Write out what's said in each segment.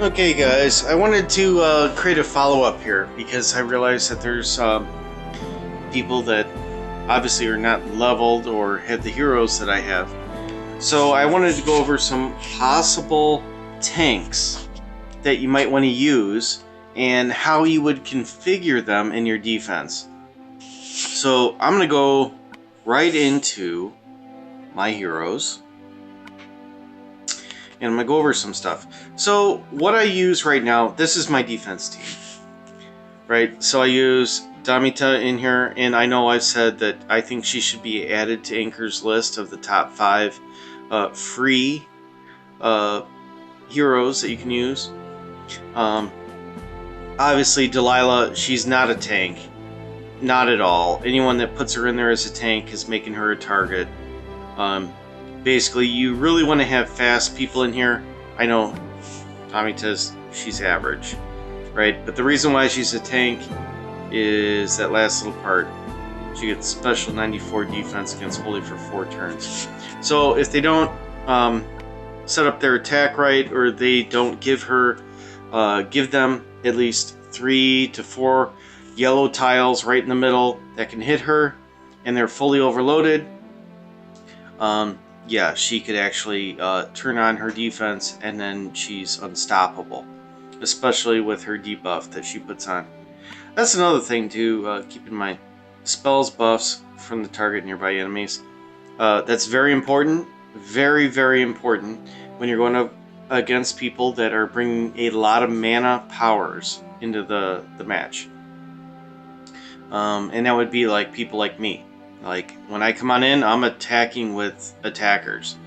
Okay, guys, I wanted to create a follow-up here because I realized that there's people that obviously are not leveled or have the heroes that I have. So I wanted to go over some possible tanks that you might want to use and how you would configure them in your defense. So I'm going to go right into my heroes. And I'm going to go over some stuff. So what I use right now, this is my defense team. Right, so I use Damita in here, and I know I've said that I think she should be added to Anchor's list of the top 5 free heroes that you can use. Obviously, Delilah, she's not a tank. Not at all. Anyone that puts her in there as a tank is making her a target. Basically, you really want to have fast people in here. I know Damita's, she's average. Right, but the reason why she's a tank is that last little part. She gets special 94 defense against Holy for 4 turns. So if they don't set up their attack right, or they don't give them at least 3 to 4 yellow tiles right in the middle that can hit her, and they're fully overloaded, yeah, she could actually turn on her defense, and then she's unstoppable. Especially with her debuff that she puts on. That's another thing to keep in mind. Spells buffs from the target nearby enemies. That's very important. Very, very important when you're going up against people that are bringing a lot of mana powers into the match. And that would be like people like me. Like when I come on in, I'm attacking with attackers.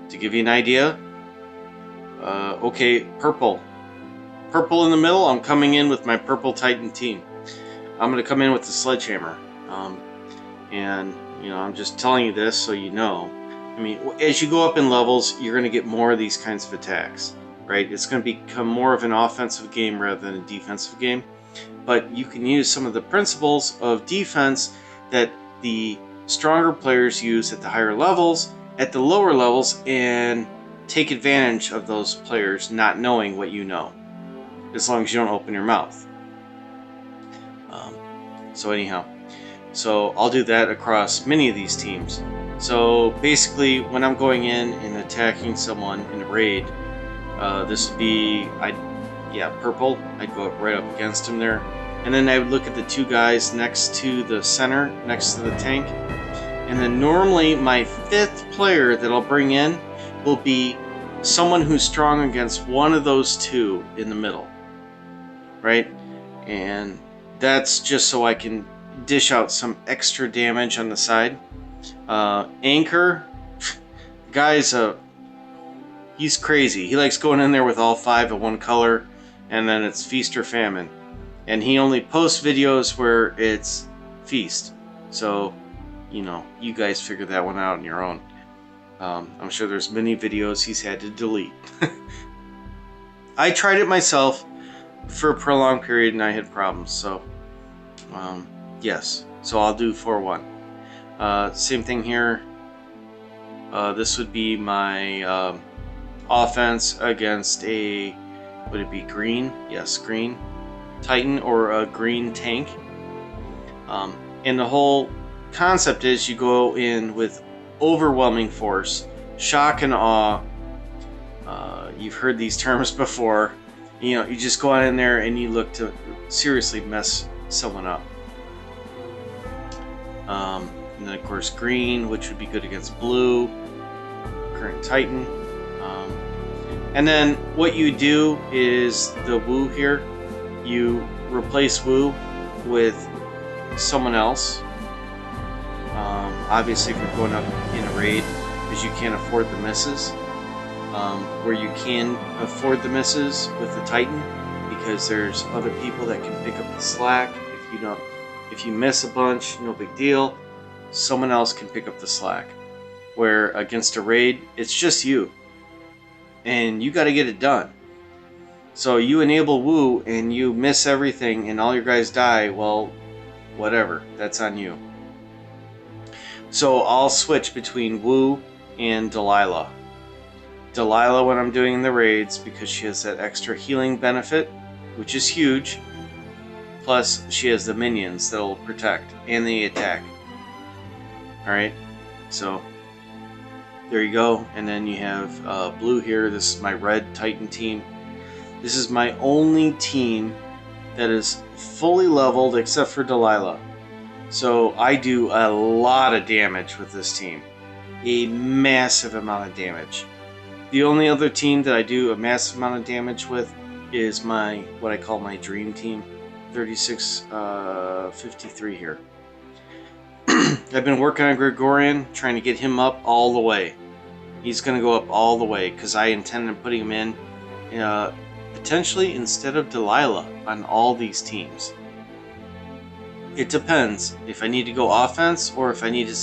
To give you an idea, okay, purple in the middle, I'm coming in with my Purple Titan team. I'm going to come in with the Sledgehammer. And, you know, I'm just telling you this so you know. I mean, as you go up in levels, you're going to get more of these kinds of attacks, right? It's going to become more of an offensive game rather than a defensive game. But you can use some of the principles of defense that the stronger players use at the higher levels, at the lower levels, and take advantage of those players not knowing what you know. As long as you don't open your mouth. So anyhow, so I'll do that across many of these teams. So basically, when I'm going in and attacking someone in a raid, this would be, purple. I'd go right up against him there, and then I would look at the 2 guys next to the center, next to the tank, and then normally my 5th player that I'll bring in will be someone who's strong against one of those 2 in the middle. Right? And that's just so I can dish out some extra damage on the side. Anchor, guy's he's crazy. He likes going in there with all 5 of one color, and then it's feast or famine. And he only posts videos where it's feast. So, you know, you guys figure that one out on your own. I'm sure there's many videos he's had to delete. I tried it myself for a prolonged period and I had problems, so yes, so I'll do 4-1. Same thing here. This would be my offense against a, would it be green? Yes, green Titan or a green tank. And the whole concept is you go in with overwhelming force, shock and awe. You've heard these terms before. You know, you just go on in there and you look to seriously mess someone up. And then of course green, which would be good against blue, current Titan. And then what you do is the Wu here, you replace Wu with someone else. Obviously if you're going up in a raid, because you can't afford the misses. Where you can afford the misses with the Titan, because there's other people that can pick up the slack. If you miss a bunch, no big deal. Someone else can pick up the slack. Where against a raid, it's just you, and you got to get it done. So you enable Wu and you miss everything, and all your guys die. Well, whatever, that's on you. So I'll switch between Wu and Delilah. Delilah when I'm doing the raids because she has that extra healing benefit, which is huge. Plus, she has the minions that'll protect and the attack. Alright, so there you go. And then you have blue here. This is my red Titan team. This is my only team that is fully leveled except for Delilah. So I do a lot of damage with this team. A massive amount of damage. The only other team that I do a massive amount of damage with is my, what I call my dream team. 3653 here. I've been working on Gregorian, trying to get him up all the way. He's going to go up all the way because I intend on putting him in potentially instead of Delilah on all these teams. It depends if I need to go offense or if I need to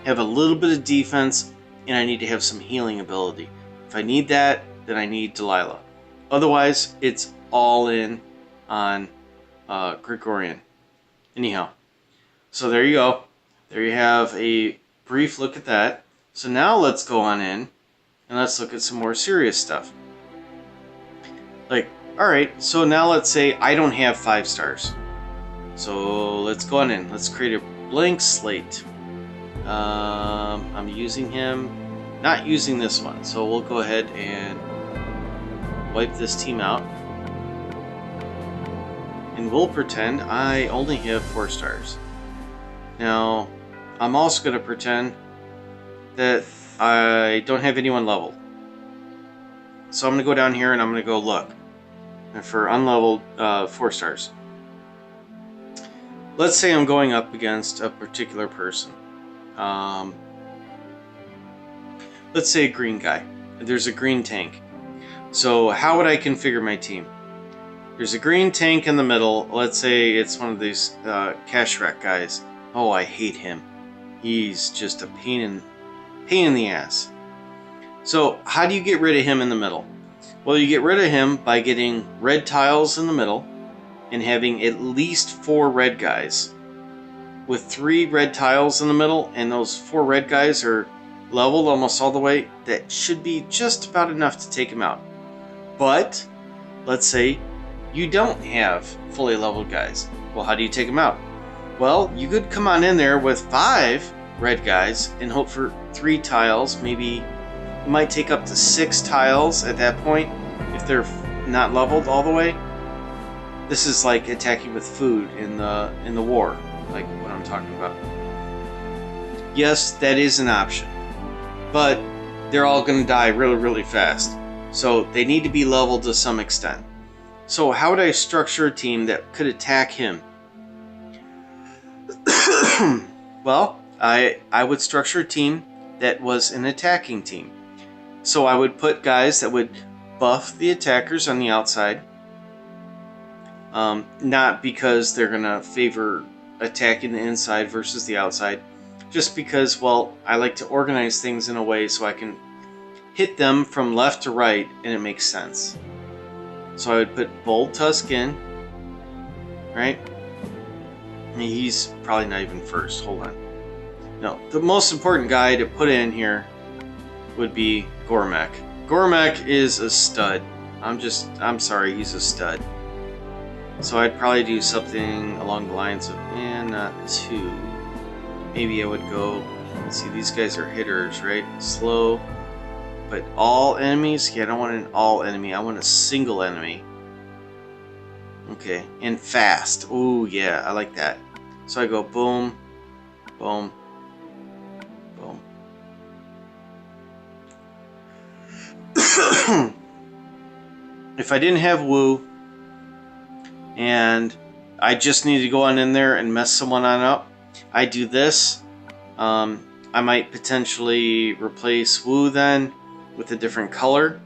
have a little bit of defense and I need to have some healing ability. If I need that, then I need Delilah. Otherwise, it's all in on Gregorian. Anyhow, so there you go. There you have a brief look at that. So now let's go on in and let's look at some more serious stuff. Like, alright, so now let's say I don't have 5 stars. So let's go on in. Let's create a blank slate. I'm using him, not using this one. So we'll go ahead and wipe this team out. And we'll pretend I only have 4 stars. Now, I'm also going to pretend that I don't have anyone leveled. So I'm going to go down here and I'm going to go look for unleveled 4 stars. Let's say I'm going up against a particular person. Let's say a green guy. There's a green tank. So how would I configure my team? There's a green tank in the middle. Let's say it's one of these Kashrek guys. Oh, I hate him. He's just a pain in the ass. So how do you get rid of him in the middle? Well, you get rid of him by getting red tiles in the middle and having at least 4 red guys. With 3 red tiles in the middle and those 4 red guys are leveled almost all the way, that should be just about enough to take him out. But let's say you don't have fully leveled guys. Well, how do you take them out? Well, you could come on in there with 5 red guys and hope for 3 tiles. Maybe you might take up to 6 tiles at that point if they're not leveled all the way. This is like attacking with food in the war, like what I'm talking about. Yes, that is an option, but they're all going to die really, really fast. So they need to be leveled to some extent. So how would I structure a team that could attack him? Well, I would structure a team that was an attacking team. So I would put guys that would buff the attackers on the outside. Not because they're going to favor attacking the inside versus the outside. Just because, well, I like to organize things in a way so I can hit them from left to right and it makes sense. So I would put Bold Tusk in, right? He's probably not even first. Hold on. No, the most important guy to put in here would be Gormek. Gormek is a stud. I'm sorry, he's a stud. So I'd probably do something along the lines of, not 2. Maybe I would go, let's see, these guys are hitters, right? Slow. But all enemies? Yeah, I don't want an all enemy. I want a single enemy. Okay. And fast. Ooh, yeah, I like that. So I go boom, boom, boom. If I didn't have Woo, and I just need to go on in there and mess someone on up, I do this. I might potentially replace Woo then with a different color.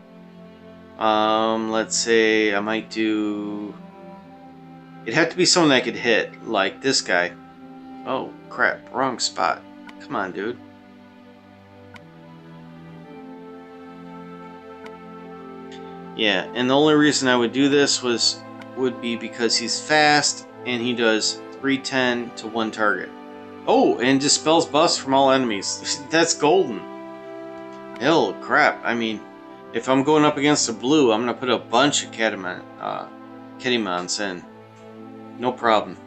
Let's say I might do... It'd have to be someone that could hit, like this guy. Oh, crap. Wrong spot. Come on, dude. Yeah, and the only reason I would do this would be because he's fast, and he does 310 to 1 target. Oh, and dispels buffs from all enemies. That's golden. Hell, crap. I mean, If I'm going up against a blue, I'm going to put a bunch of Kedimons in. No problem.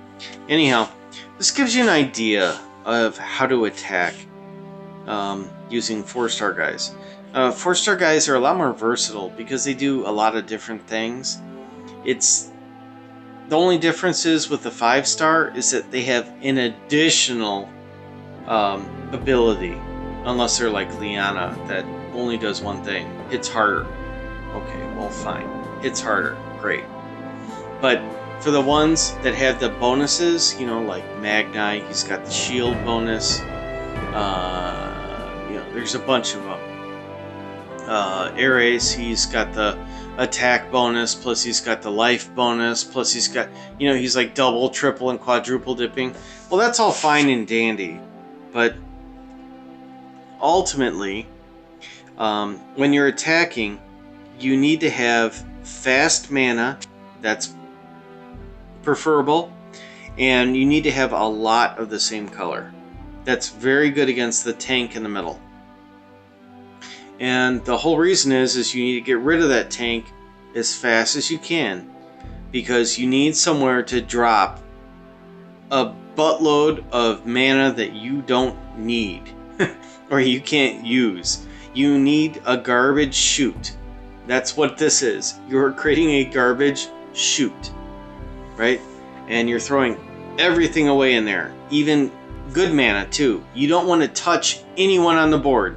Anyhow, this gives you an idea of how to attack using 4-star guys. 4-star guys are a lot more versatile because they do a lot of different things. The only difference is with the 5-star is that they have an additional ability, unless they're like Liana that only does one thing. Hits harder. Okay, well, fine. Hits harder. Great. But for the ones that have the bonuses, you know, like Magnite, he's got the shield bonus. You know, there's a bunch of them. Ares, he's got the attack bonus, plus he's got the life bonus, plus he's got, you know, he's like double, triple, and quadruple dipping. Well, that's all fine and dandy, but ultimately, when you're attacking, you need to have fast mana, that's preferable, and you need to have a lot of the same color. That's very good against the tank in the middle. And the whole reason is you need to get rid of that tank as fast as you can, because you need somewhere to drop a buttload of mana that you don't need or you can't use. You need a garbage chute. That's what this is. You're creating a garbage chute, right? And you're throwing everything away in there, even good mana too. You don't want to touch anyone on the board.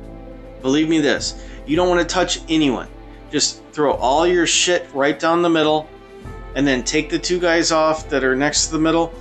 Believe me this, you don't want to touch anyone. Just throw all your shit right down the middle, and then take the 2 guys off that are next to the middle,